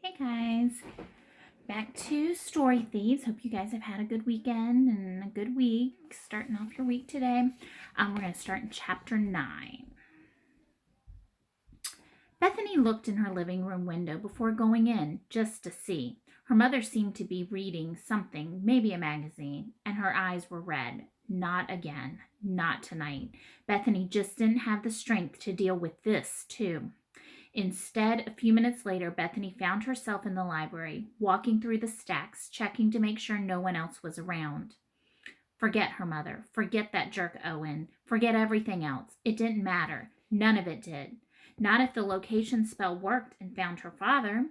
Hey guys, back to Story Thieves. Hope you guys have had a good weekend and a good week. Starting off your week today. We're going to start in chapter 9. Bethany looked in her living room window before going in just to see. Her mother seemed to be reading something, maybe a magazine, and her eyes were red. Not again. Not tonight. Bethany just didn't have the strength to deal with this, too. Instead, a few minutes later, Bethany found herself in the library, walking through the stacks, checking to make sure no one else was around. Forget her mother. Forget that jerk Owen. Forget everything else. It didn't matter. None of it did. Not if the location spell worked and found her father.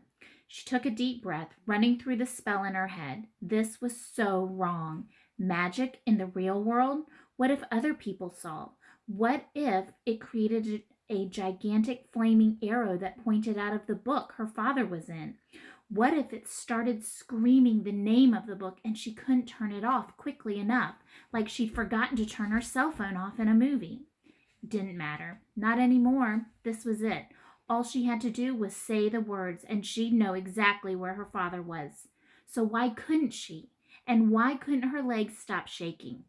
She took a deep breath, running through the spell in her head. This was so wrong. Magic in the real world? What if other people saw? What if it created a gigantic flaming arrow that pointed out of the book her father was in? What if it started screaming the name of the book and she couldn't turn it off quickly enough, like she'd forgotten to turn her cell phone off in a movie? Didn't matter. Not anymore. This was it. All she had to do was say the words and she'd know exactly where her father was. So why couldn't she? And why couldn't her legs stop shaking?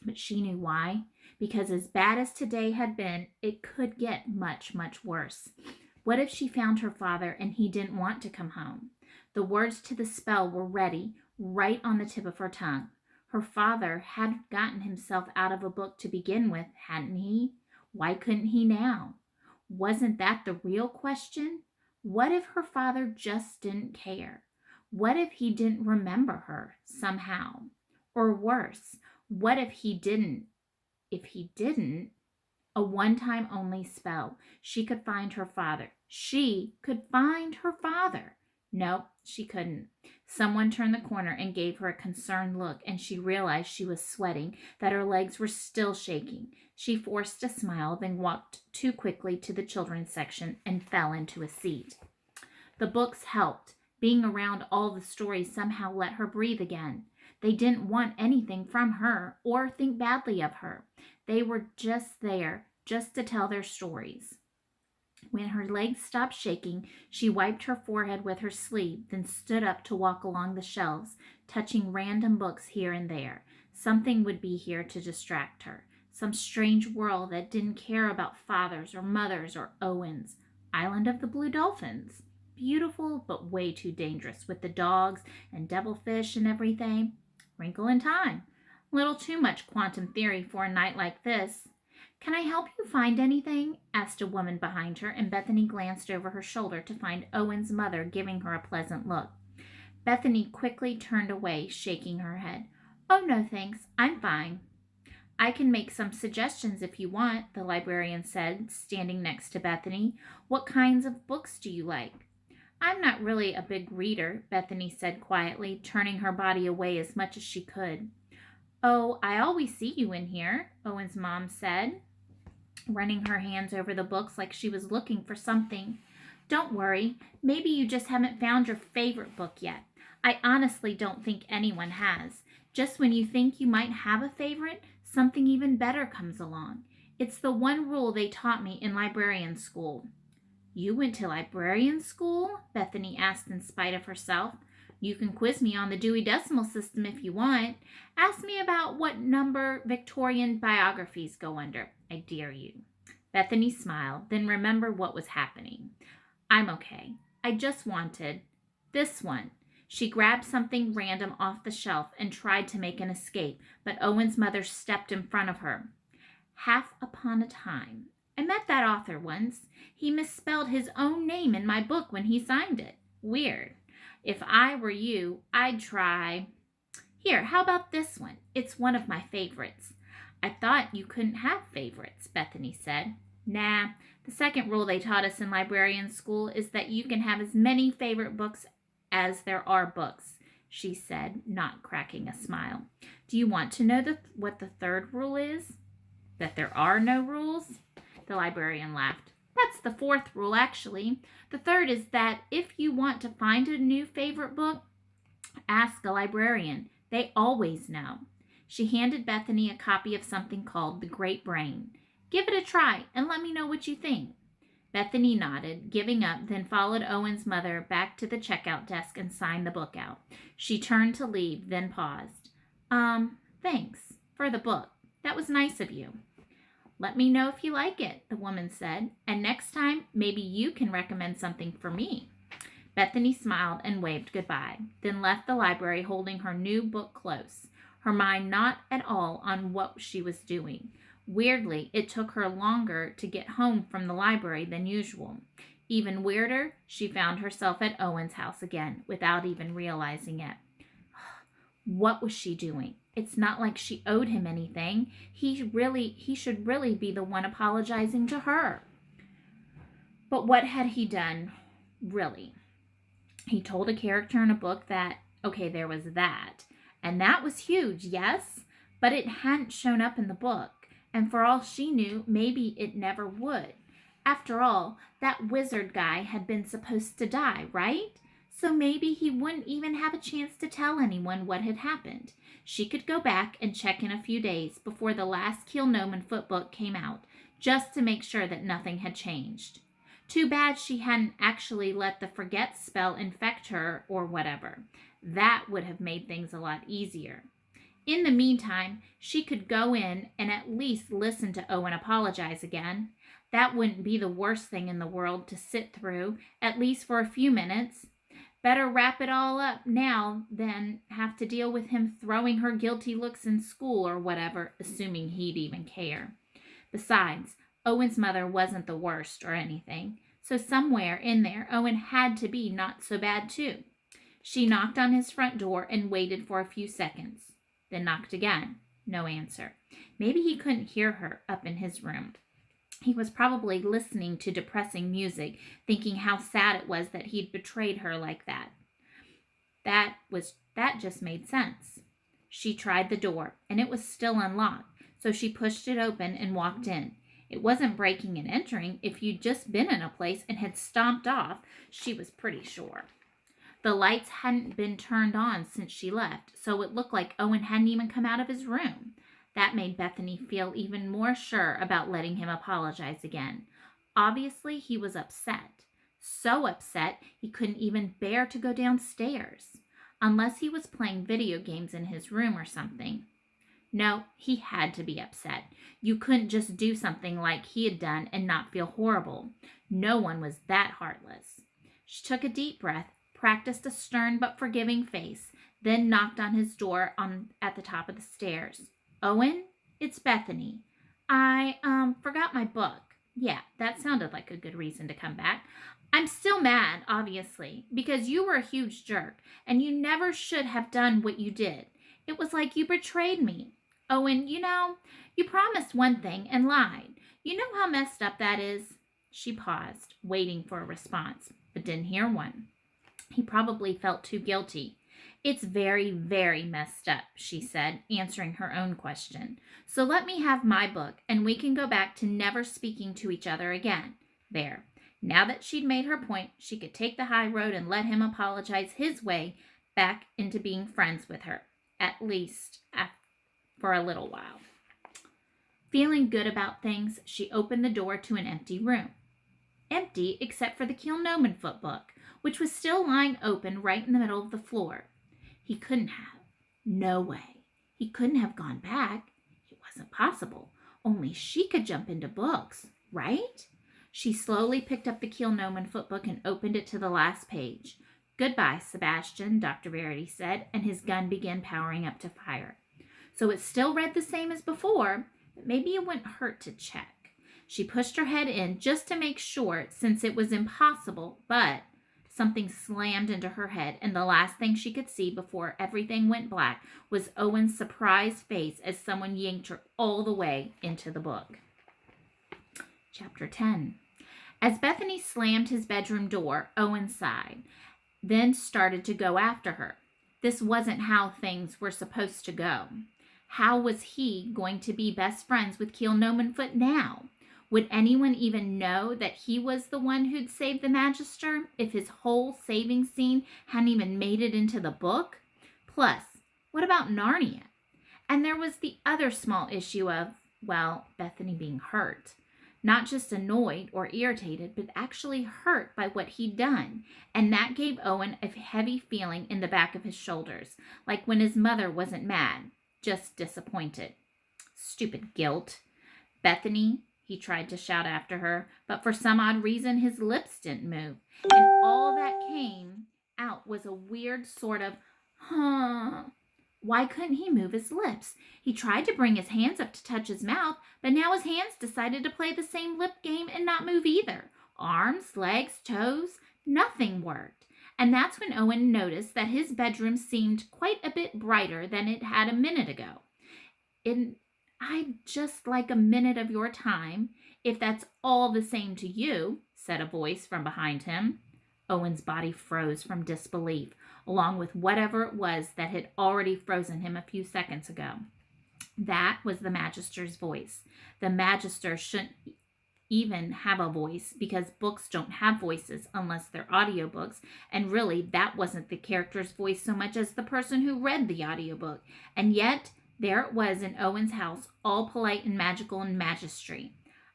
But she knew why. Because as bad as today had been, it could get much, much worse. What if she found her father and he didn't want to come home? The words to the spell were ready, right on the tip of her tongue. Her father hadn't gotten himself out of a book to begin with, hadn't he? Why couldn't he now? Wasn't that the real question? What if her father just didn't care? What if he didn't remember her somehow? Or worse, what if he didn't? If he didn't, a one-time only spell. She could find her father. She could find her father. No, she couldn't. Someone turned the corner and gave her a concerned look, and she realized she was sweating, that her legs were still shaking. She forced a smile, then walked too quickly to the children's section and fell into a seat. The books helped. Being around all the stories somehow let her breathe again. They didn't want anything from her or think badly of her. They were just there, just to tell their stories. When her legs stopped shaking, she wiped her forehead with her sleeve, then stood up to walk along the shelves, touching random books here and there. Something would be here to distract her. Some strange world that didn't care about fathers or mothers or Owens. Island of the Blue Dolphins. Beautiful, but way too dangerous, with the dogs and devilfish and everything. Wrinkle in Time. Little too much quantum theory for a night like this. Can I help you find anything? Asked a woman behind her, and Bethany glanced over her shoulder to find Owen's mother giving her a pleasant look. Bethany quickly turned away, shaking her head. Oh, no thanks. I'm fine. I can make some suggestions if you want, the librarian said, standing next to Bethany. What kinds of books do you like? I'm not really a big reader, Bethany said quietly, turning her body away as much as she could. Oh, I always see you in here, Owen's mom said, running her hands over the books like she was looking for something. Don't worry, maybe you just haven't found your favorite book yet. I honestly don't think anyone has. Just when you think you might have a favorite, something even better comes along. It's the one rule they taught me in librarian school. You went to librarian school? Bethany asked in spite of herself. You can quiz me on the Dewey Decimal System if you want. Ask me about what number Victorian biographies go under. I dare you. Bethany smiled, then remembered what was happening. I'm okay. I just wanted this one. She grabbed something random off the shelf and tried to make an escape, but Owen's mother stepped in front of her. Half Upon a Time. I met that author once. He misspelled his own name in my book when he signed it. Weird. If I were you, I'd try. Here, how about this one? It's one of my favorites. I thought you couldn't have favorites, Bethany said. Nah, the second rule they taught us in librarian school is that you can have as many favorite books as there are books, she said, not cracking a smile. Do you want to know what the third rule is? That there are no rules? The librarian laughed. That's the fourth rule, actually. The third is that if you want to find a new favorite book, ask a librarian. They always know. She handed Bethany a copy of something called The Great Brain. Give it a try and let me know what you think. Bethany nodded, giving up, then followed Owen's mother back to the checkout desk and signed the book out. She turned to leave, then paused. Thanks for the book. That was nice of you. Let me know if you like it, the woman said, and next time maybe you can recommend something for me. Bethany smiled and waved goodbye, then left the library holding her new book close, her mind not at all on what she was doing. Weirdly, it took her longer to get home from the library than usual. Even weirder, she found herself at Owen's house again without even realizing it. What was she doing? It's not like she owed him anything. He should really be the one apologizing to her. But what had he done, really? He told a character in a book that, okay, there was that. And that was huge, yes, but it hadn't shown up in the book. And for all she knew, maybe it never would. After all, that wizard guy had been supposed to die, right? So maybe he wouldn't even have a chance to tell anyone what had happened. She could go back and check in a few days before the last Keelnoman Foot book came out, just to make sure that nothing had changed. Too bad she hadn't actually let the forget spell infect her or whatever. That would have made things a lot easier. In the meantime, she could go in and at least listen to Owen apologize again. That wouldn't be the worst thing in the world to sit through, at least for a few minutes. Better wrap it all up now than have to deal with him throwing her guilty looks in school or whatever, assuming he'd even care. Besides, Owen's mother wasn't the worst or anything, so somewhere in there Owen had to be not so bad too. She knocked on his front door and waited for a few seconds, then knocked again. No answer. Maybe he couldn't hear her up in his room. He was probably listening to depressing music, thinking how sad it was that he'd betrayed her like that. That just made sense. She tried the door, and it was still unlocked, so she pushed it open and walked in. It wasn't breaking and entering. If you'd just been in a place and had stomped off, she was pretty sure. The lights hadn't been turned on since she left, so it looked like Owen hadn't even come out of his room. That made Bethany feel even more sure about letting him apologize again. Obviously, he was upset. So upset, he couldn't even bear to go downstairs. Unless he was playing video games in his room or something. No, he had to be upset. You couldn't just do something like he had done and not feel horrible. No one was that heartless. She took a deep breath, practiced a stern but forgiving face, then knocked on his door at the top of the stairs. Owen, it's Bethany. I forgot my book. Yeah, that sounded like a good reason to come back. I'm still mad, obviously, because you were a huge jerk, and you never should have done what you did. It was like you betrayed me. Owen, you promised one thing and lied. You know how messed up that is? She paused, waiting for a response, but didn't hear one. He probably felt too guilty. It's very, very messed up, she said, answering her own question. So let me have my book, and we can go back to never speaking to each other again. There. Now that she'd made her point, she could take the high road and let him apologize his way back into being friends with her, at least for a little while. Feeling good about things, she opened the door to an empty room. Empty except for the Keelnoman Foot book, which was still lying open right in the middle of the floor. He couldn't have. No way. He couldn't have gone back. It wasn't possible. Only she could jump into books, right? She slowly picked up the Keelnoman Foot book and opened it to the last page. Goodbye, Sebastian, Dr. Verity said, and his gun began powering up to fire. So it still read the same as before, but maybe it wouldn't hurt to check. She pushed her head in just to make sure, since it was impossible, but something slammed into her head, and the last thing she could see before everything went black was Owen's surprised face as someone yanked her all the way into the book. Chapter 10. As Bethany slammed his bedroom door, Owen sighed, then started to go after her. This wasn't how things were supposed to go. How was he going to be best friends with Keelnoman Foot now? Would anyone even know that he was the one who'd saved the Magister if his whole saving scene hadn't even made it into the book? Plus, what about Narnia? And there was the other small issue of, Bethany being hurt. not just annoyed or irritated, but actually hurt by what he'd done. And that gave Owen a heavy feeling in the back of his shoulders, like when his mother wasn't mad, just disappointed. Stupid guilt. Bethany, he tried to shout after her, but for some odd reason his lips didn't move. And all that came out was a weird sort of, huh. Why couldn't he move his lips? He tried to bring his hands up to touch his mouth, but now his hands decided to play the same lip game and not move either. Arms, legs, toes, nothing worked. And that's when Owen noticed that his bedroom seemed quite a bit brighter than it had a minute ago. I'd just like a minute of your time, if that's all the same to you, said a voice from behind him. Owen's body froze from disbelief, along with whatever it was that had already frozen him a few seconds ago. That was the Magister's voice. The Magister shouldn't even have a voice because books don't have voices unless they're audiobooks, and really that wasn't the character's voice so much as the person who read the audiobook. And yet there it was in Owen's house, all polite and magical and magistry.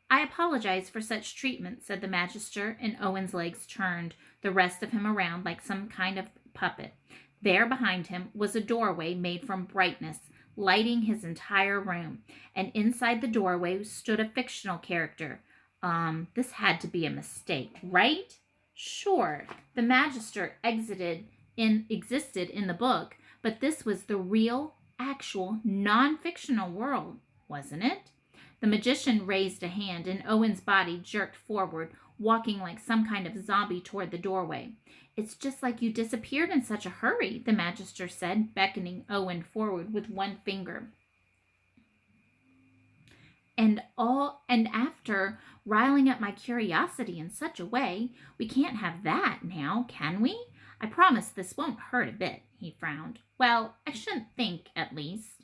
I apologize for such treatment, said the Magister, and Owen's legs turned the rest of him around like some kind of puppet. There behind him was a doorway made from brightness, lighting his entire room, and inside the doorway stood a fictional character. This had to be a mistake, right? Sure, the Magister existed in the book, but this was the real, actual, non-fictional world, wasn't it? The magician raised a hand, and Owen's body jerked forward, walking like some kind of zombie toward the doorway. It's just like you disappeared in such a hurry, the Magister said, beckoning Owen forward with one finger. And after riling up my curiosity in such a way, we can't have that now, can we? I promise this won't hurt a bit, he frowned. Well, I shouldn't think, at least.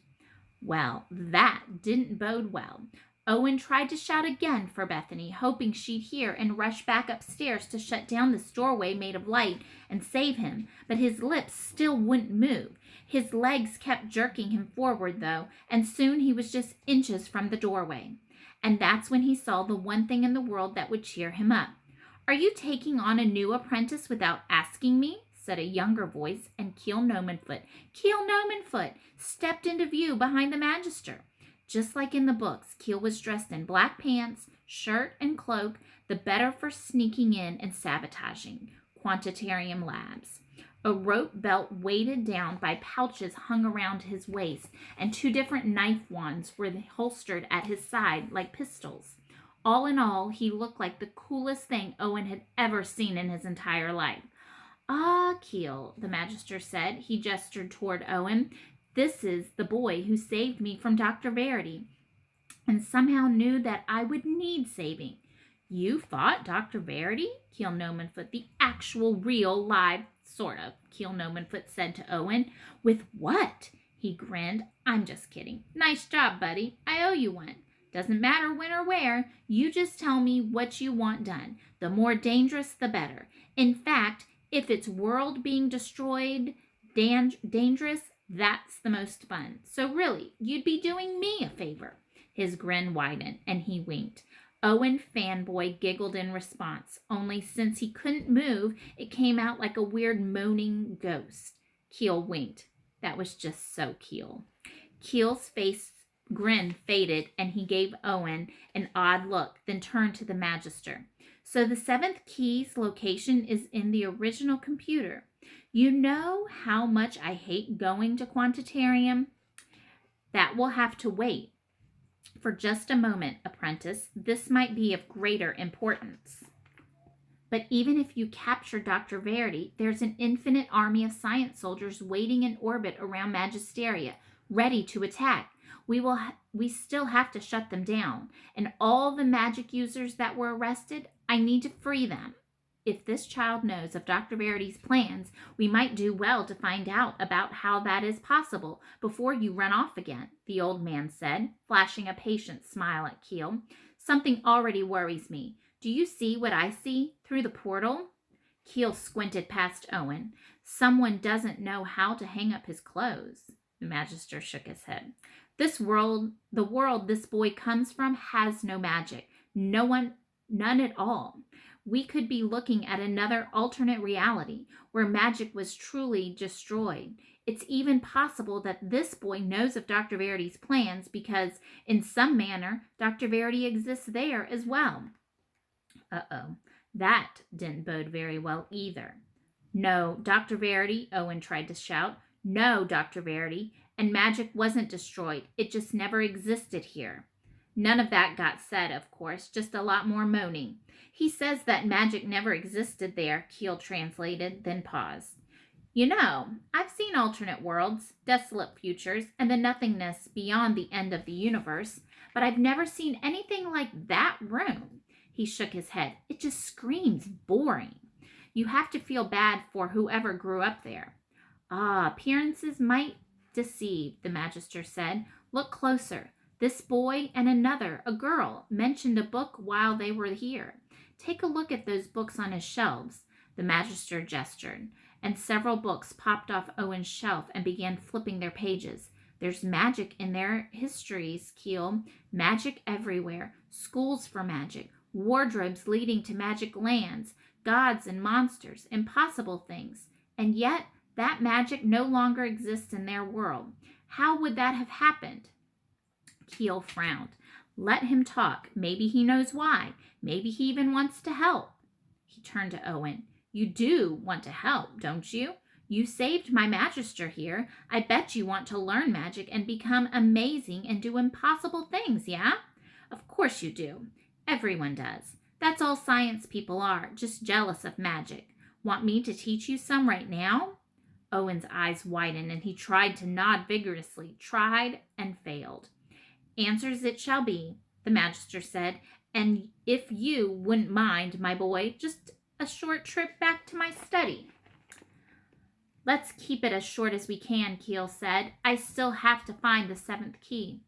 Well, that didn't bode well. Owen tried to shout again for Bethany, hoping she'd hear and rush back upstairs to shut down this doorway made of light and save him, but his lips still wouldn't move. His legs kept jerking him forward, though, and soon he was just inches from the doorway. And that's when he saw the one thing in the world that would cheer him up. Are you taking on a new apprentice without asking me? Said a younger voice, and Keel Nomanfoot stepped into view behind the Magister. Just like in the books, Keel was dressed in black pants, shirt, and cloak, the better for sneaking in and sabotaging Quantitarium Labs. A rope belt weighted down by pouches hung around his waist, and 2 different knife wands were holstered at his side like pistols. All in all, he looked like the coolest thing Owen had ever seen in his entire life. Ah, Keel, the Magister said. He gestured toward Owen. This is the boy who saved me from Dr. Verity, and somehow knew that I would need saving. You fought Dr. Verity? Keel Nomanfoot, the actual, real, live, sort of, Keel Nomanfoot said to Owen. With what? He grinned. I'm just kidding. Nice job, buddy. I owe you one. Doesn't matter when or where. You just tell me what you want done. The more dangerous, the better. In fact, if it's world being destroyed, dangerous, that's the most fun. So really, you'd be doing me a favor. His grin widened, and he winked. Owen Fanboy giggled in response, only since he couldn't move, it came out like a weird moaning ghost. Keel winked. That was just so Keel. Keel's face grin faded, and he gave Owen an odd look, then turned to the Magister. So the 7th key's location is in the original computer. You know how much I hate going to Quantitarium? That will have to wait. For just a moment, apprentice, this might be of greater importance. But even if you capture Dr. Verity, there's an infinite army of science soldiers waiting in orbit around Magisteria, ready to attack. We still have to shut them down. And all the magic users that were arrested, I need to free them. If this child knows of Dr. Verity's plans, we might do well to find out about how that is possible before you run off again, the old man said, flashing a patient smile at Keel. Something already worries me. Do you see what I see through the portal? Keel squinted past Owen. Someone doesn't know how to hang up his clothes. The Magister shook his head. The world this boy comes from has no magic. None at all. We could be looking at another alternate reality where magic was truly destroyed. It's even possible that this boy knows of Dr. Verity's plans because, in some manner, Dr. Verity exists there as well. Uh-oh. That didn't bode very well either. No, Dr. Verity, Owen tried to shout. No, Dr. Verity. And magic wasn't destroyed. It just never existed here. None of that got said, of course, just a lot more moaning. He says that magic never existed there, Keel translated, then paused. You know, I've seen alternate worlds, desolate futures, and the nothingness beyond the end of the universe, but I've never seen anything like that room. He shook his head. It just screams boring. You have to feel bad for whoever grew up there. Ah, appearances might deceive, the Magister said. Look closer. This boy and another, a girl, mentioned a book while they were here. Take a look at those books on his shelves. The Magister gestured, and several books popped off Owen's shelf and began flipping their pages. There's magic in their histories, Keel. Magic everywhere. Schools for magic. Wardrobes leading to magic lands. Gods and monsters. Impossible things. And yet, that magic no longer exists in their world. How would that have happened? Keel frowned. Let him talk. Maybe he knows why. Maybe he even wants to help. He turned to Owen. You do want to help, don't you? You saved my Magister here. I bet you want to learn magic and become amazing and do impossible things, yeah? Of course you do. Everyone does. That's all science people are, just jealous of magic. Want me to teach you some right now? Owen's eyes widened and he tried to nod vigorously, tried and failed. Answers it shall be, the Magister said, and if you wouldn't mind, my boy, just a short trip back to my study. Let's keep it as short as we can, Keel said. I still have to find the 7th key.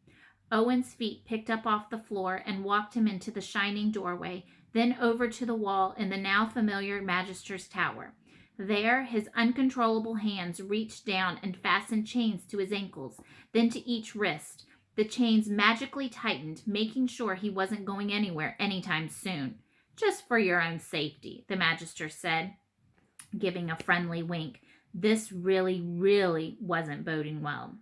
Owen's feet picked up off the floor and walked him into the shining doorway, then over to the wall in the now familiar Magister's tower. There, his uncontrollable hands reached down and fastened chains to his ankles, then to each wrist. The chains magically tightened, making sure he wasn't going anywhere anytime soon. Just for your own safety, the Magister said, giving a friendly wink. This really wasn't boding well.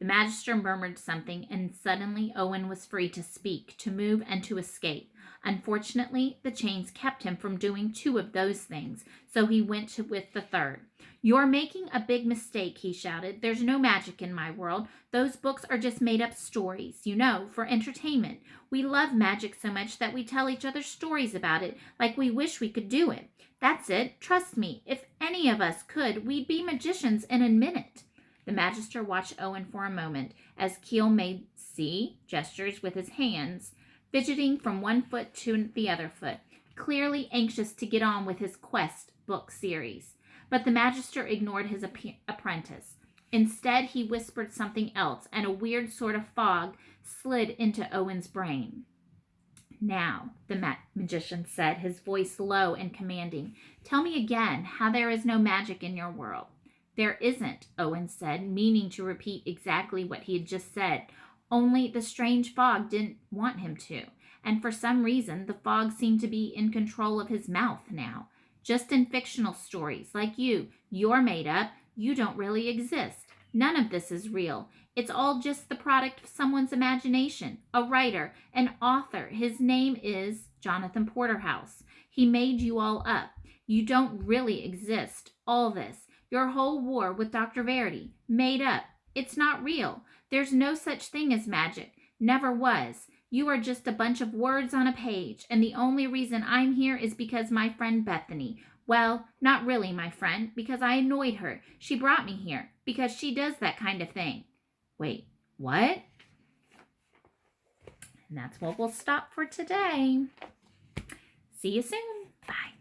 The Magister murmured something, and suddenly Owen was free to speak, to move, and to escape. Unfortunately, the chains kept him from doing 2 of those things, so he went with the 3rd. You're making a big mistake, he shouted. There's no magic in my world. Those books are just made-up stories, you know, for entertainment. We love magic so much that we tell each other stories about it, like we wish we could do it. That's it. Trust me. If any of us could, we'd be magicians in a minute. The Magister watched Owen for a moment as Keel made gestures with his hands, fidgeting from one foot to the other foot, clearly anxious to get on with his quest book series. But the Magister ignored his apprentice. Instead, he whispered something else, and a weird sort of fog slid into Owen's brain. Now, the magician said, his voice low and commanding, tell me again how there is no magic in your world. There isn't, Owen said, meaning to repeat exactly what he had just said, only the strange fog didn't want him to, and for some reason the fog seemed to be in control of his mouth now. Just in fictional stories, like you're made up, you don't really exist. None of this is real. It's all just the product of someone's imagination. A writer, an author. His name is Jonathan Porterhouse. He made you all up. You don't really exist. All this. Your whole war with Dr. Verity. Made up. It's not real. There's no such thing as magic. Never was. You are just a bunch of words on a page, and the only reason I'm here is because my friend Bethany. Well, not really my friend, because I annoyed her. She brought me here, because she does that kind of thing. Wait, what? And that's what we'll stop for today. See you soon. Bye.